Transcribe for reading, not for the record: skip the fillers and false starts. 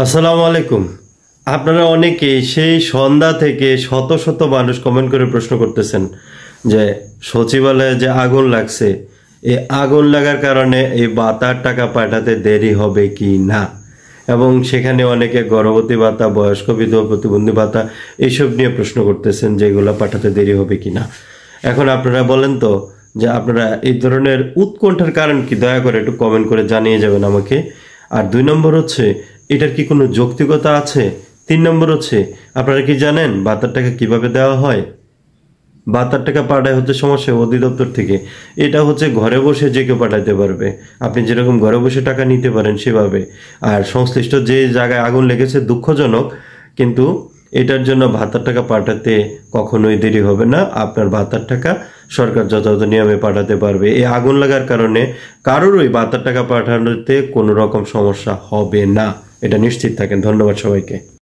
আসসালামু আলাইকুম। আপনারা অনেকেই সেই সন্ধ্যা থেকে শত শত মানুষ কমেন্ট করে প্রশ্ন করতেছেন যে সচিবালয়ে যে আগুন লাগছে, এই আগুন লাগার কারণে এই ভাতার টাকা পাঠাতে দেরি হবে কি না, এবং সেখানে অনেকে গর্ভবতী ভাতা, বয়স্ক বিধবা প্রতিবন্ধী ভাতা এইসব নিয়ে প্রশ্ন করতেছেন যে এগুলো পাঠাতে দেরি হবে কি না। এখন আপনারা বলেন তো যে আপনারা এই ধরনের উৎকণ্ঠার কারণ কি, দয়া করে একটু কমেন্ট করে জানিয়ে যাবেন আমাকে। আর 2 নম্বর হচ্ছে, এটার কি কোনো যৌক্তিকতা আছে? 3 নম্বর হচ্ছে, আপনারা কি জানেন ভাতার টাকা কিভাবে দেওয়া হয়? ভাতার টাকা পাঠায় হচ্ছে সমস্যা অধিদপ্তর থেকে। এটা হচ্ছে ঘরে বসে যে কেউ পাঠাতে পারবে। আপনি যেরকম ঘরে বসে টাকা নিতে পারেন সেভাবে। আর সংশ্লিষ্ট যে জায়গায় আগুন লেগেছে দুঃখজনক, কিন্তু এটার জন্য ভাতার টাকা পাঠাতে কখনোই দেরি হবে না। আপনার ভাতার টাকা সরকার যথাযথ নিয়মে পাঠাতে পারবে। এই আগুন লাগার কারণে কারোরই ভাতার টাকা পাঠানোতে কোনো রকম সমস্যা হবে না, এটা নিশ্চিত থাকেন। ধন্যবাদ সবাইকে।